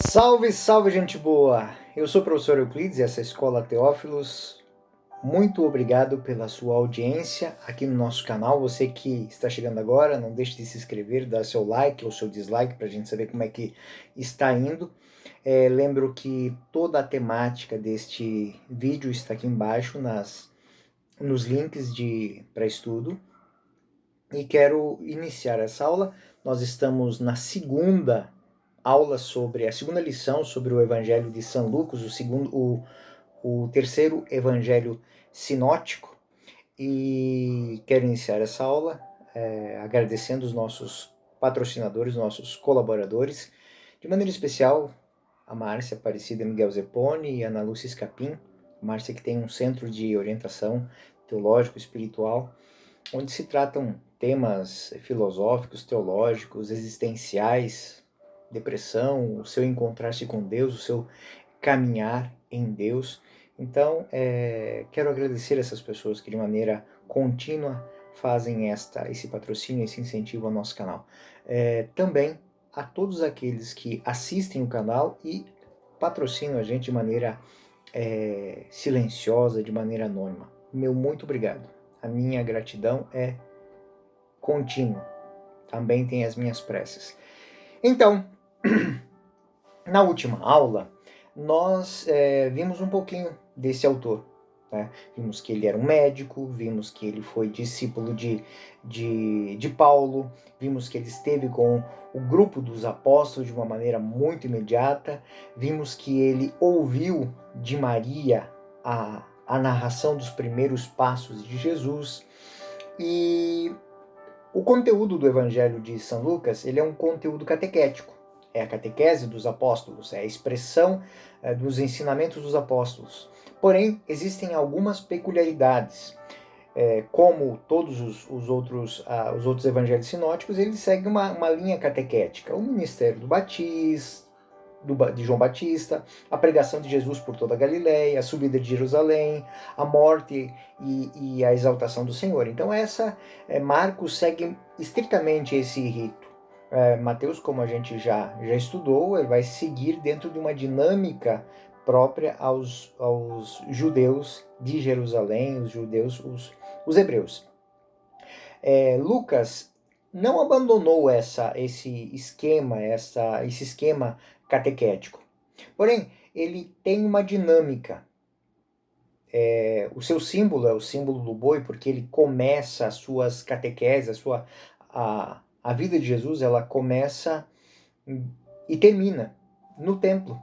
Salve, salve, gente boa! Eu sou o professor Euclides e essa é a Escola Teófilos. Muito obrigado pela sua audiência aqui no nosso canal. Você que está chegando agora, não deixe de se inscrever, dar seu like ou seu dislike para a gente saber como é que está indo. Lembro que toda a temática deste vídeo está aqui embaixo nos links para estudo. E quero iniciar essa aula. Nós estamos na segunda aula sobre a segunda lição sobre o Evangelho de São Lucas, o terceiro Evangelho sinótico, e quero iniciar essa aula agradecendo os nossos patrocinadores, nossos colaboradores, de maneira especial a Márcia Aparecida Miguel Zeponi e a Ana Lúcia Escapim. Márcia que tem um centro de orientação teológico espiritual, onde se tratam temas filosóficos, teológicos, existenciais, depressão, o seu encontrar-se com Deus, o seu caminhar em Deus. Então, quero agradecer essas pessoas que de maneira contínua fazem esse patrocínio, esse incentivo ao nosso canal. Também a todos aqueles que assistem o canal e patrocinam a gente de maneira silenciosa, de maneira anônima. Meu muito obrigado. A minha gratidão é contínua. Também tem as minhas preces. Então, na última aula, nós vimos um pouquinho desse autor. Né? Vimos que ele era um médico, vimos que ele foi discípulo de Paulo, vimos que ele esteve com o grupo dos apóstolos de uma maneira muito imediata, vimos que ele ouviu de Maria a narração dos primeiros passos de Jesus. E o conteúdo do Evangelho de São Lucas, ele é um conteúdo catequético. É a catequese dos apóstolos, é a expressão dos ensinamentos dos apóstolos. Porém, existem algumas peculiaridades. Como todos os outros evangelhos sinóticos, ele segue uma linha catequética. O ministério do Batista, de João Batista, a pregação de Jesus por toda a Galileia, a subida de Jerusalém, a morte e a exaltação do Senhor. Então Marcos segue estritamente esse rito. Mateus, como a gente já estudou, ele vai seguir dentro de uma dinâmica própria aos judeus de Jerusalém, os hebreus. Lucas não abandonou esse esquema catequético. Porém, ele tem uma dinâmica. O seu símbolo é o símbolo do boi, porque ele começa as suas catequeses, a vida de Jesus, ela começa e termina no templo.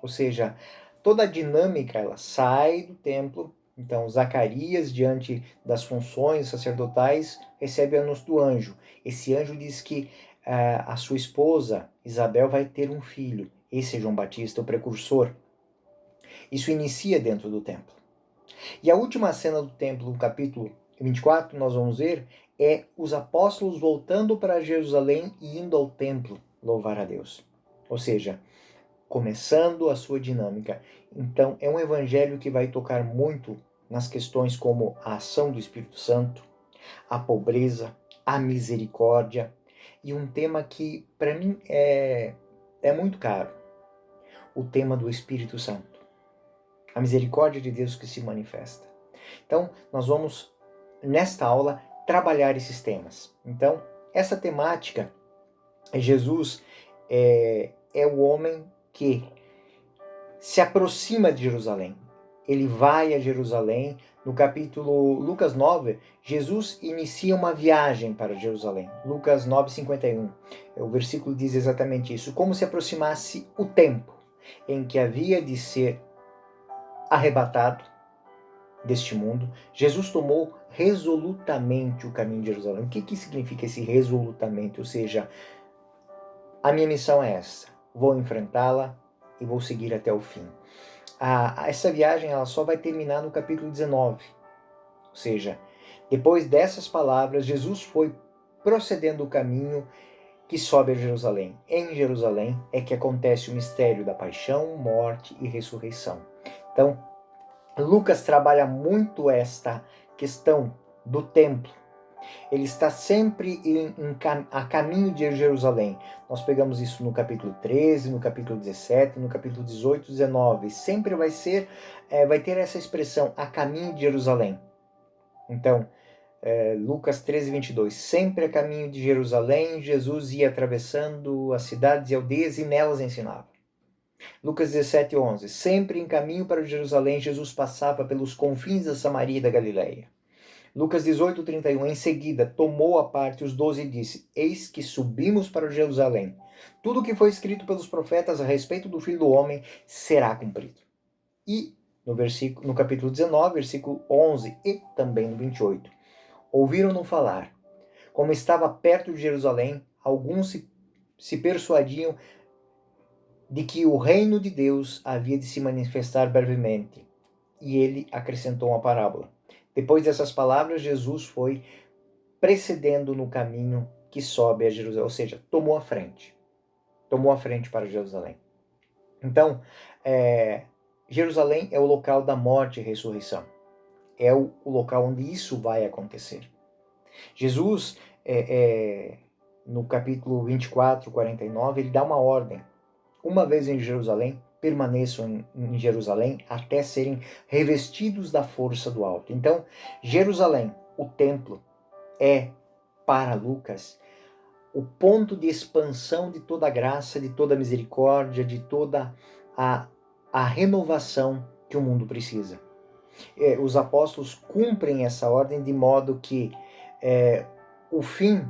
Ou seja, toda a dinâmica, ela sai do templo. Então, Zacarias, diante das funções sacerdotais, recebe o anúncio do anjo. Esse anjo diz que a sua esposa, Isabel, vai ter um filho. Esse é João Batista, o precursor. Isso inicia dentro do templo. E a última cena do templo, no capítulo 24, nós vamos ver, é os apóstolos voltando para Jerusalém e indo ao templo louvar a Deus. Ou seja, começando a sua dinâmica. Então, é um evangelho que vai tocar muito nas questões como a ação do Espírito Santo, a pobreza, a misericórdia, e um tema que, para mim, é muito caro, o tema do Espírito Santo. A misericórdia de Deus que se manifesta. Então, nós vamos, nesta aula, trabalhar esses temas. Então, essa temática, Jesus é o homem que se aproxima de Jerusalém. Ele vai a Jerusalém. No capítulo Lucas 9, Jesus inicia uma viagem para Jerusalém. Lucas 9:51. O versículo diz exatamente isso. Como se aproximasse o tempo em que havia de ser arrebatado deste mundo, Jesus tomou resolutamente o caminho de Jerusalém. O que significa esse resolutamente? Ou seja, a minha missão é essa. Vou enfrentá-la e vou seguir até o fim. Essa viagem ela só vai terminar no capítulo 19. Ou seja, depois dessas palavras, Jesus foi procedendo o caminho que sobe a Jerusalém. Em Jerusalém é que acontece o mistério da paixão, morte e ressurreição. Então, Lucas trabalha muito esta questão do templo, Ele está sempre a caminho de Jerusalém. Nós pegamos isso no capítulo 13, no capítulo 17, no capítulo 18, 19. Sempre vai ter essa expressão, a caminho de Jerusalém. Então, Lucas 13, 22. Sempre a caminho de Jerusalém, Jesus ia atravessando as cidades e aldeias e nelas ensinava. Lucas 17, 11. Sempre em caminho para Jerusalém, Jesus passava pelos confins da Samaria e da Galileia. Lucas 18, 31. Em seguida, tomou à parte os 12 e disse: Eis que subimos para Jerusalém. Tudo o que foi escrito pelos profetas a respeito do Filho do Homem será cumprido. E no capítulo 19, versículo 11 e também no 28. Ouviram-no falar. Como estava perto de Jerusalém, alguns se persuadiam de que o reino de Deus havia de se manifestar brevemente. E ele acrescentou uma parábola. Depois dessas palavras, Jesus foi precedendo no caminho que sobe a Jerusalém, ou seja, tomou a frente para Jerusalém. Então, Jerusalém é o local da morte e ressurreição. É o local onde isso vai acontecer. Jesus, no capítulo 24, 49, ele dá uma ordem. Uma vez em Jerusalém, permaneçam em Jerusalém até serem revestidos da força do alto. Então, Jerusalém, o templo, é, para Lucas, o ponto de expansão de toda a graça, de toda a misericórdia, de toda a renovação que o mundo precisa. Os apóstolos cumprem essa ordem de modo que o fim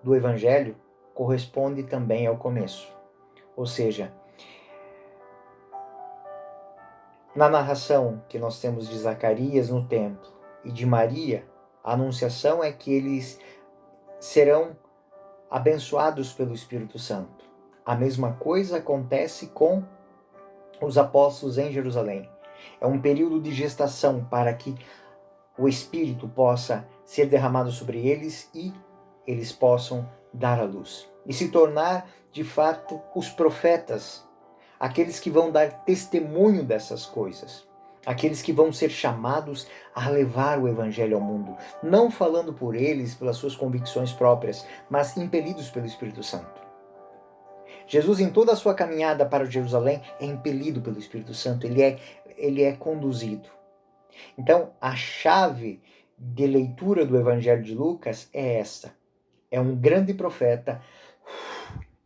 do evangelho corresponde também ao começo. Ou seja, na narração que nós temos de Zacarias no templo e de Maria, a anunciação é que eles serão abençoados pelo Espírito Santo. A mesma coisa acontece com os apóstolos em Jerusalém. É um período de gestação para que o Espírito possa ser derramado sobre eles e eles possam dar a luz. E se tornar, de fato, os profetas, aqueles que vão dar testemunho dessas coisas, aqueles que vão ser chamados a levar o Evangelho ao mundo, não falando por eles, pelas suas convicções próprias, mas impelidos pelo Espírito Santo. Jesus, em toda a sua caminhada para Jerusalém, é impelido pelo Espírito Santo, ele é conduzido. Então, a chave de leitura do Evangelho de Lucas é esta. É um grande profeta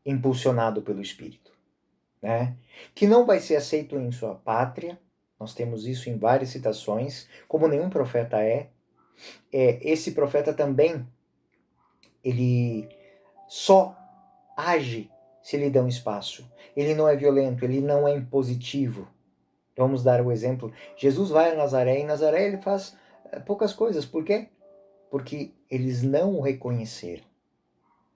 impulsionado pelo Espírito, né? Que não vai ser aceito em sua pátria. Nós temos isso em várias citações, como nenhum profeta é. Esse profeta também, ele só age se lhe dão espaço. Ele não é violento, ele não é impositivo. Vamos dar o exemplo. Jesus vai a Nazaré, e em Nazaré ele faz poucas coisas. Por quê? Porque eles não o reconheceram.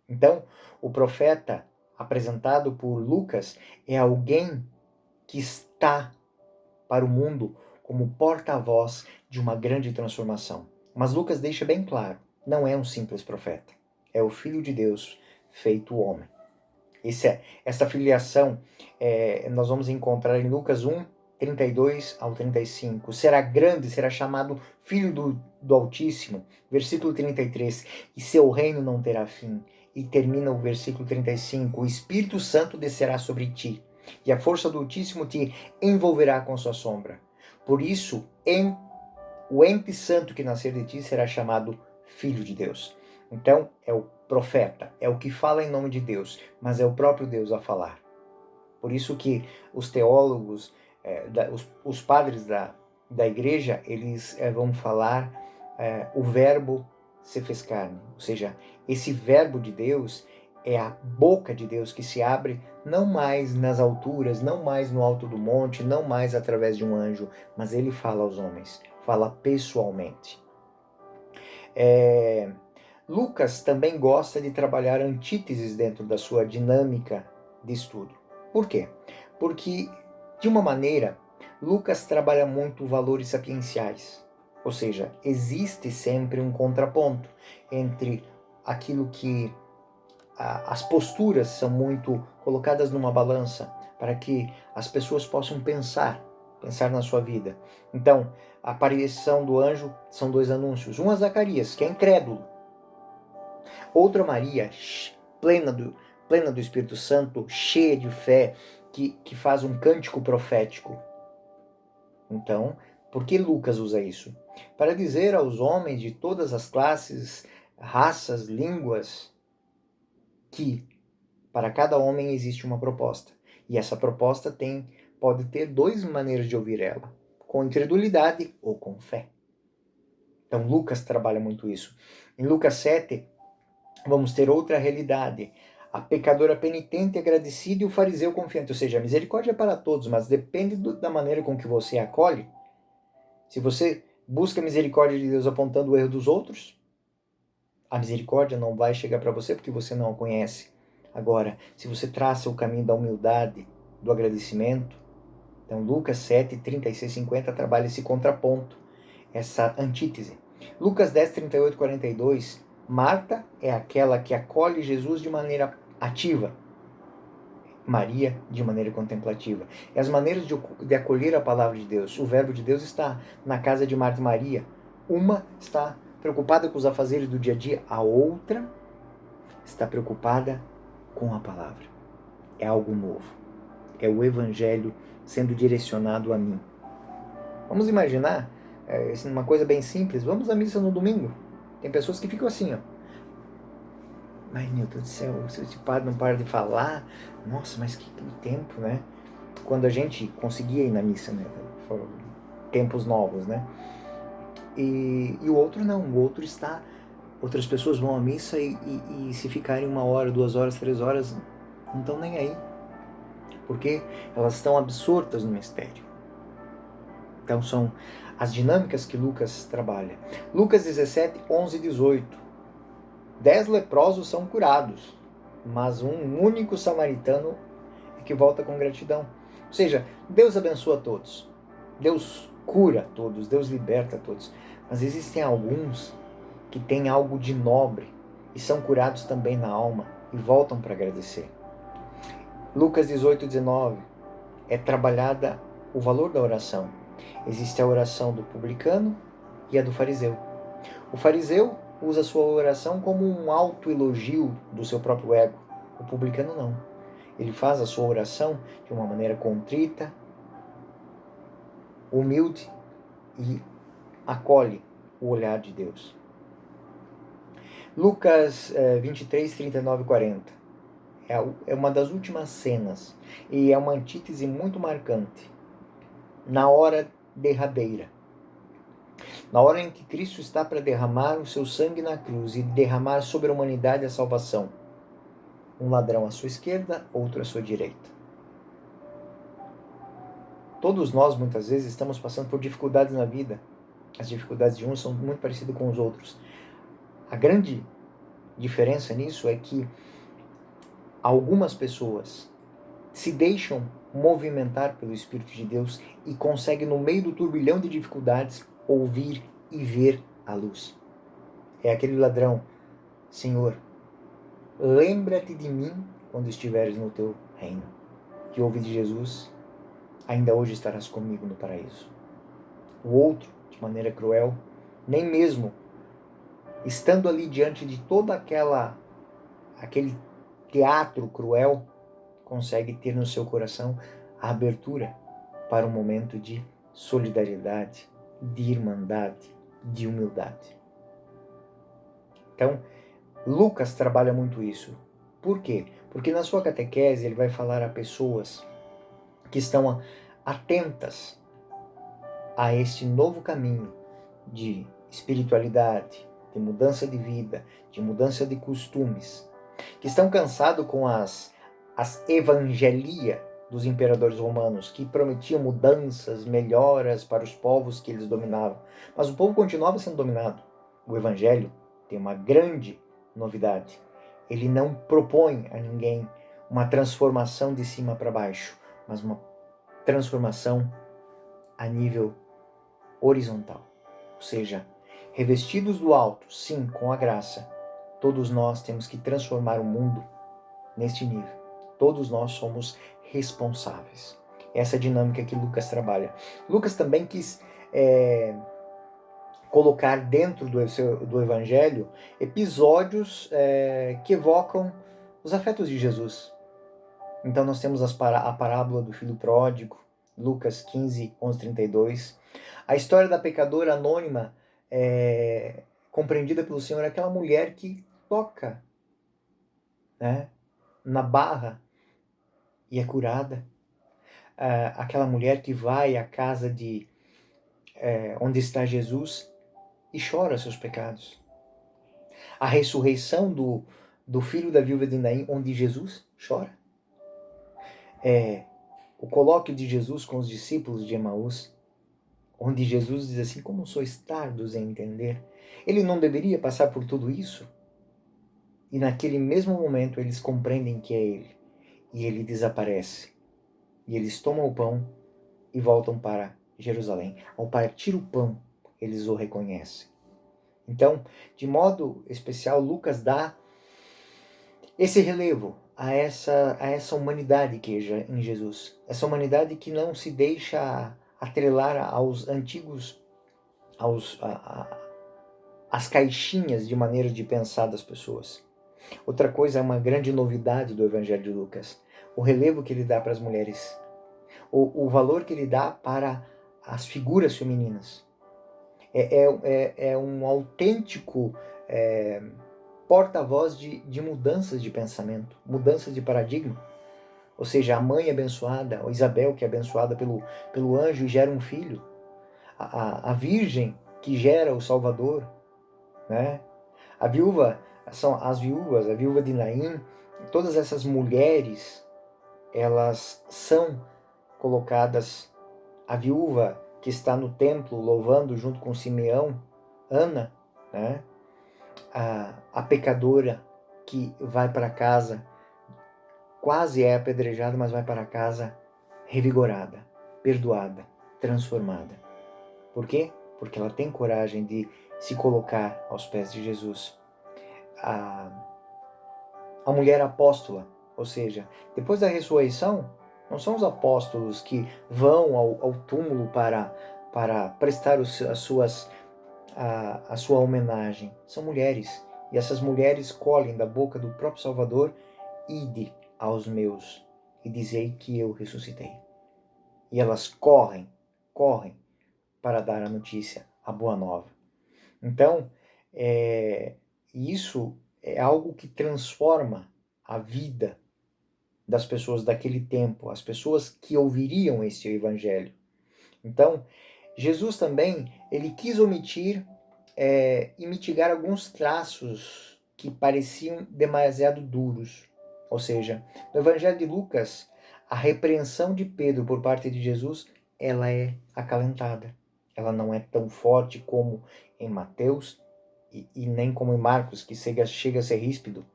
Então, o profeta apresentado por Lucas é alguém que está para o mundo como porta-voz de uma grande transformação. Mas Lucas deixa bem claro, não é um simples profeta. É o Filho de Deus feito homem. Essa filiação nós vamos encontrar em Lucas 1, 32 ao 35. Será grande, será chamado Filho do Altíssimo. Versículo 33. E seu reino não terá fim. E termina o versículo 35. O Espírito Santo descerá sobre ti, e a força do Altíssimo te envolverá com sua sombra. Por isso, o ente santo que nascer de ti será chamado Filho de Deus. Então, é o profeta, é o que fala em nome de Deus, mas é o próprio Deus a falar. Por isso que os teólogos, os padres da igreja, eles vão falar o verbo se fez carne. Ou seja, esse verbo de Deus é a boca de Deus que se abre não mais nas alturas, não mais no alto do monte, não mais através de um anjo, mas ele fala aos homens, fala pessoalmente. Lucas também gosta de trabalhar antíteses dentro da sua dinâmica de estudo. Por quê? Porque, de uma maneira, Lucas trabalha muito valores sapienciais. Ou seja, existe sempre um contraponto entre aquilo que as posturas são muito colocadas numa balança para que as pessoas possam pensar na sua vida. Então, a aparição do anjo são dois anúncios. Um a Zacarias, que é incrédulo, Outra Maria, plena do Espírito Santo, cheia de fé, que faz um cântico profético. Então, por que Lucas usa isso? Para dizer aos homens de todas as classes, raças, línguas, que para cada homem existe uma proposta. E essa proposta pode ter duas maneiras de ouvir ela: com incredulidade ou com fé. Então Lucas trabalha muito isso. Em Lucas 7, vamos ter outra realidade. A pecadora penitente e agradecida e o fariseu confiante. Ou seja, a misericórdia é para todos, mas depende da maneira com que você acolhe. Se você busca a misericórdia de Deus apontando o erro dos outros, a misericórdia não vai chegar para você porque você não a conhece. Agora, se você traça o caminho da humildade, do agradecimento, então Lucas 7, 36, 50 trabalha esse contraponto, essa antítese. Lucas 10, 38, 42, Marta é aquela que acolhe Jesus de maneira ativa, Maria de maneira contemplativa. E as maneiras de acolher a palavra de Deus, o verbo de Deus está na casa de Marta e Maria. Uma está preocupada com os afazeres do dia a dia, a outra está preocupada com a palavra. É algo novo. É o evangelho sendo direcionado a mim. Vamos imaginar uma coisa bem simples. Vamos à missa no domingo. Tem pessoas que ficam assim, ó. Ai, meu Deus do céu, esse padre não para de falar. Nossa, mas que tempo, né? Quando a gente conseguia ir na missa, né? Foram tempos novos, né? E o outro não. O outro está... Outras pessoas vão à missa e se ficarem 1 hora, 2 horas, 3 horas, não estão nem aí. Porque elas estão absortas no mistério. Então são as dinâmicas que Lucas trabalha. Lucas 17, 11 e 18. 10 leprosos são curados, mas um único samaritano é que volta com gratidão. Ou seja, Deus abençoa todos. Deus cura todos, Deus liberta todos. Mas existem alguns que têm algo de nobre e são curados também na alma e voltam para agradecer. Lucas 18, 19 é trabalhada o valor da oração. Existe a oração do publicano e a do fariseu. O fariseu usa a sua oração como um autoelogio do seu próprio ego. O publicano não. Ele faz a sua oração de uma maneira contrita, humilde e acolhe o olhar de Deus. Lucas 23, 39 e 40. É uma das últimas cenas e é uma antítese muito marcante. Na hora derradeira, na hora em que Cristo está para derramar o seu sangue na cruz e derramar sobre a humanidade a salvação, um ladrão à sua esquerda, outro à sua direita. Todos nós, muitas vezes, estamos passando por dificuldades na vida. As dificuldades de uns são muito parecidas com os outros. A grande diferença nisso é que algumas pessoas se deixam movimentar pelo Espírito de Deus e conseguem, no meio do turbilhão de dificuldades, ouvir e ver a luz. É aquele ladrão: Senhor, lembra-te de mim quando estiveres no teu reino. Que ouve de Jesus: ainda hoje estarás comigo no paraíso. O outro, de maneira cruel, nem mesmo estando ali diante de todo aquele teatro cruel, consegue ter no seu coração a abertura para um momento de solidariedade, de irmandade, de humildade. Então, Lucas trabalha muito isso. Por quê? Porque na sua catequese ele vai falar a pessoas que estão atentas a este novo caminho de espiritualidade, de mudança de vida, de mudança de costumes, que estão cansados com as evangelia dos imperadores romanos, que prometiam mudanças, melhoras para os povos que eles dominavam. Mas o povo continuava sendo dominado. O evangelho tem uma grande novidade. Ele não propõe a ninguém uma transformação de cima para baixo, mas uma transformação a nível horizontal. Ou seja, revestidos do alto, sim, com a graça, todos nós temos que transformar o mundo neste nível. Todos nós somos responsáveis. Essa é a dinâmica que Lucas trabalha. Lucas também quis colocar dentro do Evangelho episódios que evocam os afetos de Jesus. Então nós temos a parábola do filho pródigo, Lucas 15, 11, 32. A história da pecadora anônima, compreendida pelo Senhor, é aquela mulher que toca, né, na barra e é curada. Aquela mulher que vai à casa onde está Jesus e chora seus pecados. A ressurreição do filho da viúva de Naim, onde Jesus chora. O colóquio de Jesus com os discípulos de Emaús, onde Jesus diz assim: como sois tardos em entender? Ele não deveria passar por tudo isso? E naquele mesmo momento eles compreendem que é ele. E ele desaparece. E eles tomam o pão e voltam para Jerusalém. Ao partir o pão, eles o reconhecem. Então, de modo especial, Lucas dá esse relevo a essa humanidade que é em Jesus. Essa humanidade que não se deixa atrelar aos antigos, às caixinhas de maneira de pensar das pessoas. Outra coisa, é uma grande novidade do Evangelho de Lucas: o relevo que ele dá para as mulheres, o valor que ele dá para as figuras femininas. É um autêntico porta-voz de mudanças de pensamento, mudanças de paradigma. Ou seja, a mãe abençoada, a Isabel, que é abençoada pelo anjo e gera um filho, a virgem que gera o Salvador, né? A viúva, são as viúvas, a viúva de Naim, todas essas mulheres, elas são colocadas. A viúva que está no templo louvando junto com Simeão, Ana, né? A pecadora que vai para casa, quase é apedrejada, mas vai para casa revigorada, perdoada, transformada. Por quê? Porque ela tem coragem de se colocar aos pés de Jesus. A mulher apóstola, ou seja, depois da ressurreição, não são os apóstolos que vão ao túmulo para prestar a sua homenagem. São mulheres. E essas mulheres colhem da boca do próprio Salvador: ide aos meus e dizei que eu ressuscitei. E elas correm para dar a notícia, a boa nova. Então, isso é algo que transforma a vida das pessoas daquele tempo, as pessoas que ouviriam esse evangelho. Então, Jesus também, ele quis omitir e mitigar alguns traços que pareciam demasiado duros. Ou seja, no evangelho de Lucas, a repreensão de Pedro por parte de Jesus, ela é acalentada. Ela não é tão forte como em Mateus e nem como em Marcos, que chega a ser ríspido.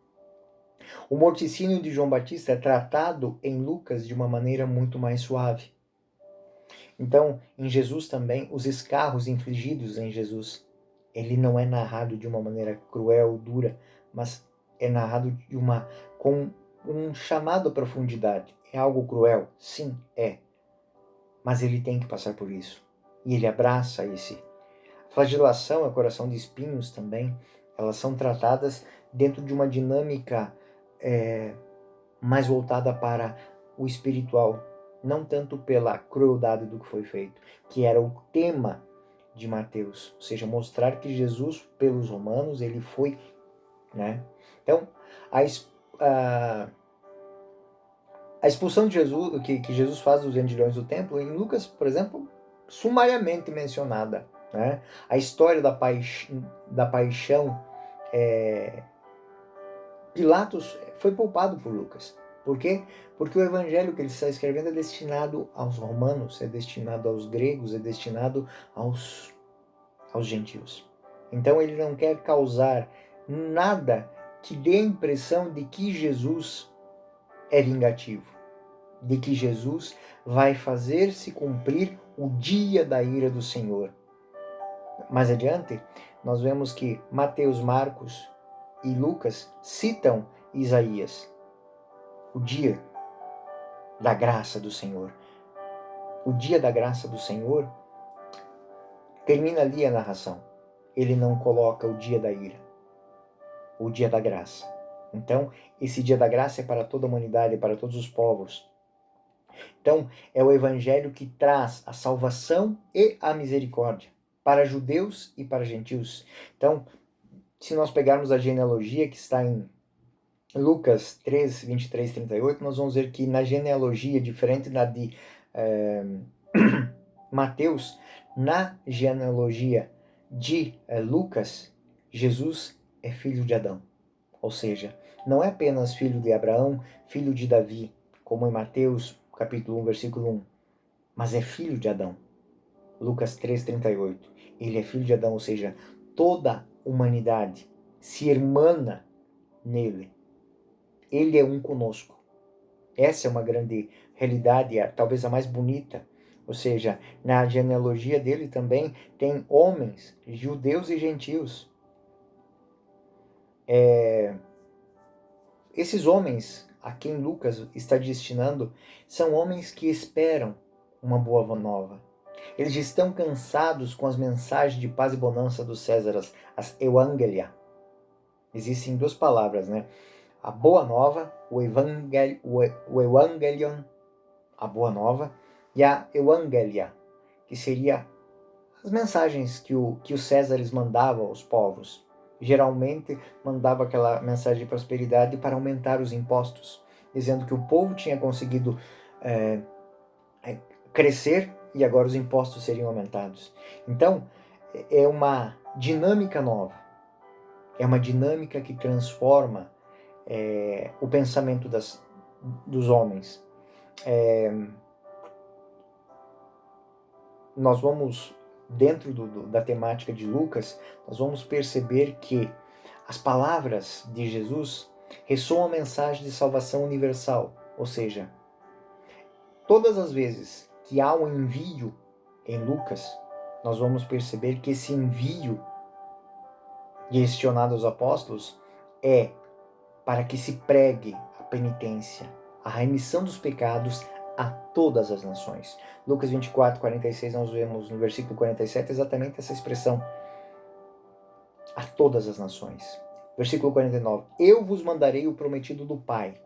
O morticínio de João Batista é tratado em Lucas de uma maneira muito mais suave. Então, em Jesus também, os escarros infligidos em Jesus, ele não é narrado de uma maneira cruel, dura, mas é narrado com um chamado à profundidade. É algo cruel? Sim, é. Mas ele tem que passar por isso. E ele abraça esse. A flagelação, a coração de espinhos também, elas são tratadas dentro de uma dinâmica mais voltada para o espiritual, não tanto pela crueldade do que foi feito, que era o tema de Mateus, ou seja, mostrar que Jesus, pelos romanos, ele foi, né? Então, a expulsão de Jesus, que Jesus faz dos vendilhões do templo, em Lucas, por exemplo, sumariamente mencionada, né? A história da paixão, Pilatos foi poupado por Lucas. Por quê? Porque o evangelho que ele está escrevendo é destinado aos romanos, é destinado aos gregos, é destinado aos gentios. Então ele não quer causar nada que dê a impressão de que Jesus é vingativo, de que Jesus vai fazer se cumprir o dia da ira do Senhor. Mais adiante, nós vemos que Mateus, Marcos e Lucas citam Isaías, o dia da graça do Senhor. O dia da graça do Senhor termina ali a narração. ele não coloca o dia da ira, o dia da graça. Então, esse dia da graça é para toda a humanidade, é para todos os povos. Então, é o evangelho que traz a salvação e a misericórdia para judeus e para gentios. Então, se nós pegarmos a genealogia que está em Lucas 3, 23, 38, nós vamos ver que na genealogia, diferente da de Mateus, na genealogia de Lucas, Jesus é filho de Adão. Ou seja, não é apenas filho de Abraão, filho de Davi, como em Mateus capítulo 1, versículo 1, mas é filho de Adão. Lucas 3,38. Ele é filho de Adão, ou seja, toda a humanidade se irmana nele. Ele é um conosco. Essa é uma grande realidade, talvez a mais bonita. Ou seja, na genealogia dele também tem homens, judeus e gentios. Esses homens a quem Lucas está destinando são homens que esperam uma boa nova. Eles estão cansados com as mensagens de paz e bonança dos Césares, as Evangelia. Existem duas palavras, né? A boa nova, o Evangelion, a boa nova, e a Evangelia, que seria as mensagens que os Césares mandavam aos povos. Geralmente mandava aquela mensagem de prosperidade para aumentar os impostos, dizendo que o povo tinha conseguido crescer e agora os impostos seriam aumentados. Então, é uma dinâmica nova. É uma dinâmica que transforma o pensamento dos homens. Nós vamos, dentro da temática de Lucas, nós vamos perceber que as palavras de Jesus ressoam a mensagem de salvação universal. Ou seja, todas as vezes que há um envio em Lucas, nós vamos perceber que esse envio direcionado aos apóstolos é para que se pregue a penitência, a remissão dos pecados a todas as nações. Lucas 24, 46, nós vemos no versículo 47 exatamente essa expressão, a todas as nações. Versículo 49, eu vos mandarei o prometido do Pai.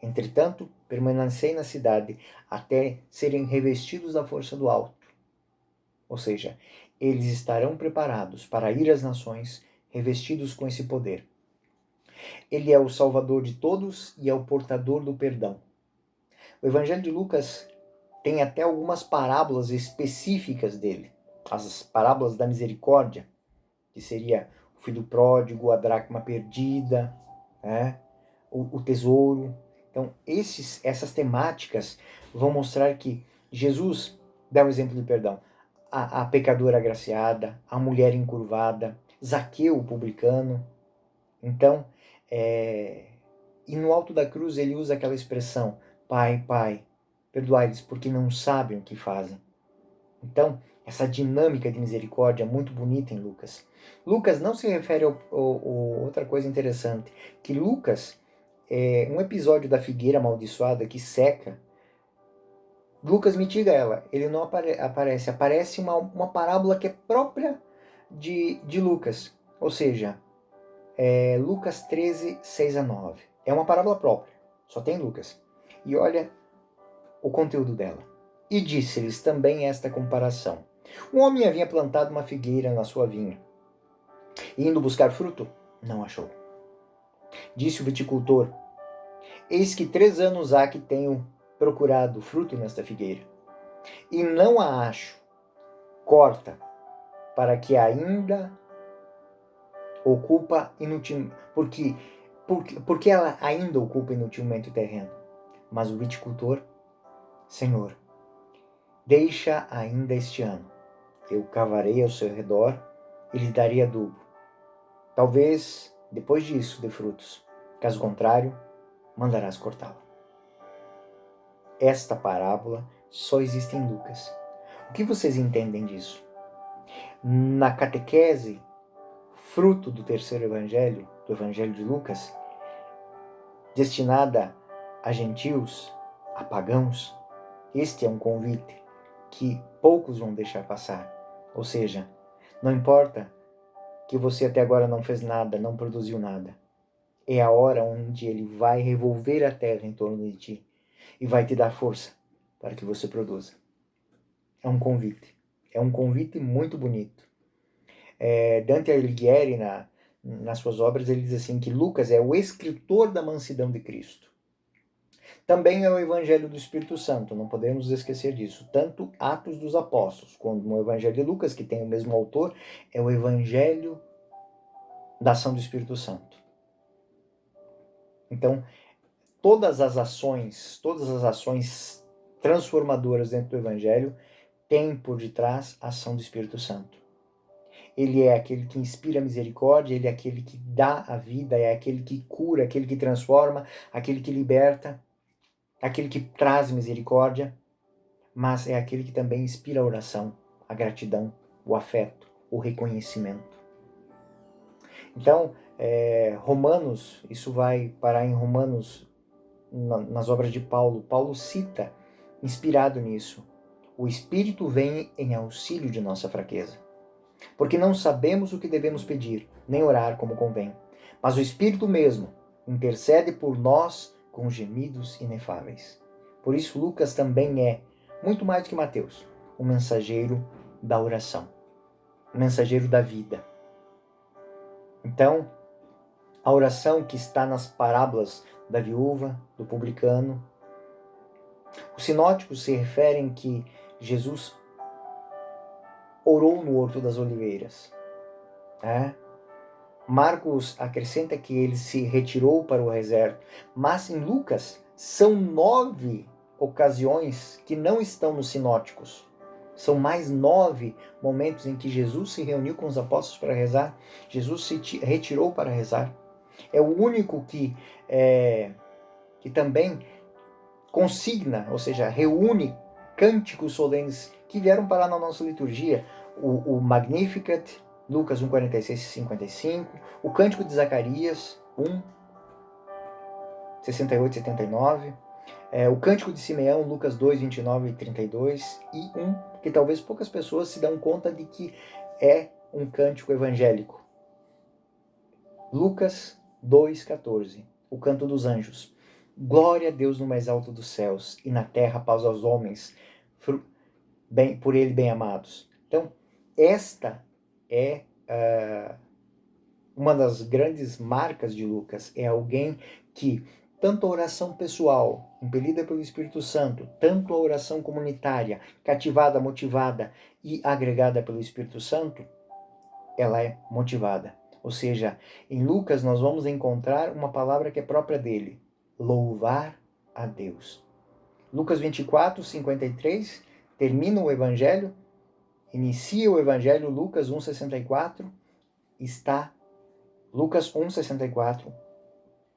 Entretanto, permanecei na cidade até serem revestidos da força do alto. Ou seja, eles estarão preparados para ir às nações revestidos com esse poder. Ele é o Salvador de todos e é o portador do perdão. O Evangelho de Lucas tem até algumas parábolas específicas dele. As parábolas da misericórdia, que seria o filho pródigo, a dracma perdida, o tesouro. Então, essas temáticas vão mostrar que Jesus dá um exemplo de perdão. A pecadora agraciada, a mulher encurvada, Zaqueu, o publicano. Então, e no alto da cruz ele usa aquela expressão, Pai, Pai, perdoai-lhes porque não sabem o que fazem. Então, essa dinâmica de misericórdia é muito bonita em Lucas. Lucas não se refere a outra coisa interessante, que Lucas, um episódio da figueira amaldiçoada que seca, Lucas mitiga ela, ele não aparece uma parábola que é própria de Lucas, ou seja, Lucas 13, 6 a 9. É uma parábola própria, só tem Lucas. E olha o conteúdo dela. E disse-lhes também esta comparação. Um homem havia plantado uma figueira na sua vinha. E indo buscar fruto, não achou. Disse o viticultor, eis que 3 anos há que tenho procurado fruto nesta figueira, e não a acho. Corta, para que ainda ocupa inutilmente, porque ela ainda ocupa inutilmente o terreno. Mas o viticultor, Senhor, deixa ainda este ano. Eu cavarei ao seu redor e lhe darei adubo. Talvez, depois disso, dê frutos. Caso contrário, mandarás cortá-la. Esta parábola só existe em Lucas. O que vocês entendem disso? Na catequese, fruto do terceiro evangelho, do evangelho de Lucas, destinada a gentios, a pagãos, este é um convite que poucos vão deixar passar. Ou seja, não importa que você até agora não fez nada, não produziu nada. É a hora onde ele vai revolver a terra em torno de ti e vai te dar força para que você produza. É um convite. É um convite muito bonito. Dante Alighieri, nas suas obras, ele diz assim que Lucas é o escritor da mansidão de Cristo. Também é o Evangelho do Espírito Santo, não podemos esquecer disso. Tanto Atos dos Apóstolos, como o Evangelho de Lucas, que tem o mesmo autor, é o Evangelho da ação do Espírito Santo. Então, todas as ações transformadoras dentro do Evangelho têm por detrás a ação do Espírito Santo. Ele é aquele que inspira misericórdia, ele é aquele que dá a vida, é aquele que cura, aquele que transforma, aquele que liberta, aquele que traz misericórdia, mas é aquele que também inspira a oração, a gratidão, o afeto, o reconhecimento. Então, Romanos, isso vai parar em Romanos, nas obras de Paulo. Paulo cita, inspirado nisso, o Espírito vem em auxílio de nossa fraqueza, porque não sabemos o que devemos pedir, nem orar como convém. Mas o Espírito mesmo intercede por nós com gemidos inefáveis. Por isso, Lucas também é, muito mais do que Mateus, o mensageiro da oração, o mensageiro da vida. Então, a oração que está nas parábolas da viúva, do publicano, os sinóticos se referem que Jesus orou no Horto das Oliveiras. Marcos acrescenta que ele se retirou para o deserto, mas em Lucas são 9 ocasiões que não estão nos sinóticos. São mais 9 momentos em que Jesus se reuniu com os apóstolos para rezar, Jesus se retirou para rezar. É o único que também consigna, ou seja, reúne cânticos solenes que vieram parar na nossa liturgia. O Magnificat, Lucas 1, 46 e 55, o Cântico de Zacarias 1, 68 e 79, o Cântico de Simeão, Lucas 2, 29 e 32, e um que talvez poucas pessoas se dão conta de que é um cântico evangélico. Lucas 2, 14, o Canto dos Anjos. Glória a Deus no mais alto dos céus, e na terra paz aos homens, por ele bem amados. Então, esta é uma das grandes marcas de Lucas. É alguém que, tanto a oração pessoal, impelida pelo Espírito Santo, tanto a oração comunitária, cativada, motivada e agregada pelo Espírito Santo, ela é motivada. Ou seja, em Lucas nós vamos encontrar uma palavra que é própria dele: louvar a Deus. Lucas 24, 53, termina o Evangelho, inicia o Evangelho, Lucas 1, 64, Lucas 1, 64,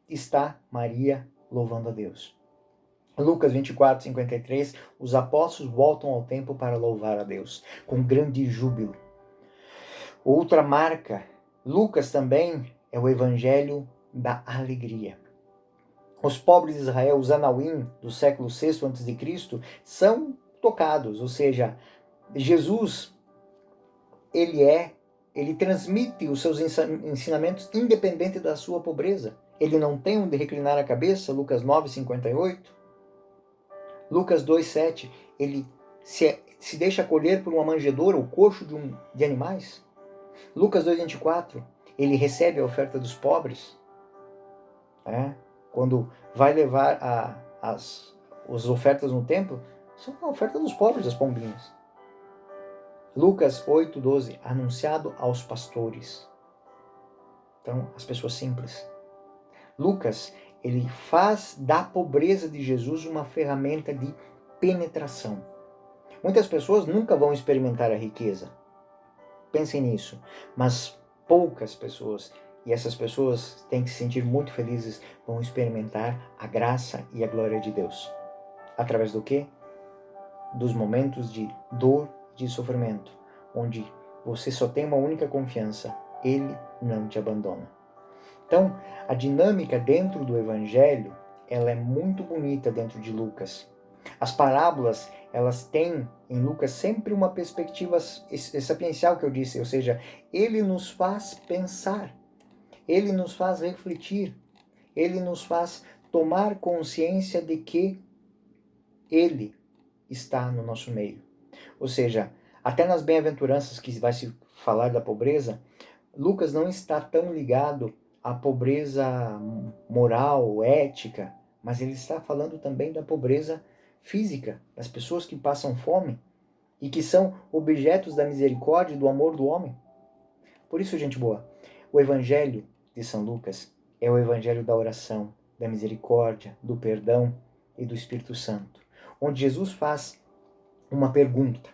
está Maria louvando a Deus. Lucas 24, 53, os apóstolos voltam ao templo para louvar a Deus, com grande júbilo. Outra marca, Lucas também é o Evangelho da alegria. Os pobres de Israel, os Anauim do século VI a.C., são tocados, ou seja, Jesus, ele transmite os seus ensinamentos independente da sua pobreza. Ele não tem onde reclinar a cabeça, Lucas 9, 58. Lucas 2, 7, ele se deixa acolher por uma manjedoura, o coxo de animais. Lucas 2, 24, ele recebe a oferta dos pobres. Quando vai levar as ofertas no templo, são a oferta dos pobres, das pombinhas. Lucas 8, 12, anunciado aos pastores. Então, as pessoas simples. Lucas, ele faz da pobreza de Jesus uma ferramenta de penetração. Muitas pessoas nunca vão experimentar a riqueza. Pensem nisso. Mas poucas pessoas, e essas pessoas têm que se sentir muito felizes, vão experimentar a graça e a glória de Deus. Através do quê? Dos momentos de dor, de sofrimento, onde você só tem uma única confiança: Ele não te abandona. Então, a dinâmica dentro do Evangelho, ela é muito bonita dentro de Lucas. As parábolas, elas têm em Lucas sempre uma perspectiva sapiencial que eu disse, ou seja, ele nos faz pensar, ele nos faz refletir, ele nos faz tomar consciência de que ele está no nosso meio. Ou seja, até nas bem-aventuranças que vai se falar da pobreza, Lucas não está tão ligado à pobreza moral, ética, mas ele está falando também da pobreza física, das pessoas que passam fome e que são objetos da misericórdia e do amor do homem. Por isso, gente boa, o Evangelho de São Lucas é o Evangelho da oração, da misericórdia, do perdão e do Espírito Santo, onde Jesus faz uma pergunta.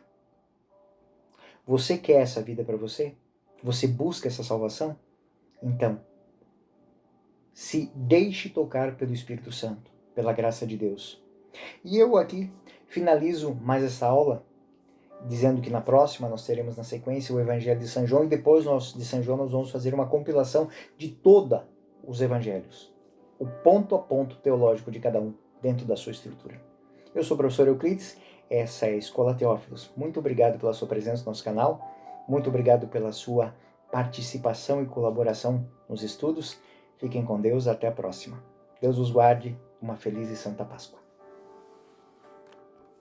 Você quer essa vida para você? Você busca essa salvação? Então, se deixe tocar pelo Espírito Santo, pela graça de Deus. E eu aqui finalizo mais essa aula dizendo que na próxima nós teremos na sequência o Evangelho de São João e depois de São João nós vamos fazer uma compilação de todos os evangelhos, o ponto a ponto teológico de cada um dentro da sua estrutura. Eu sou o professor Euclides, essa é a Escola Teófilos. Muito obrigado pela sua presença no nosso canal, muito obrigado pela sua participação e colaboração nos estudos. Fiquem com Deus, até a próxima. Deus os guarde, uma feliz e santa Páscoa.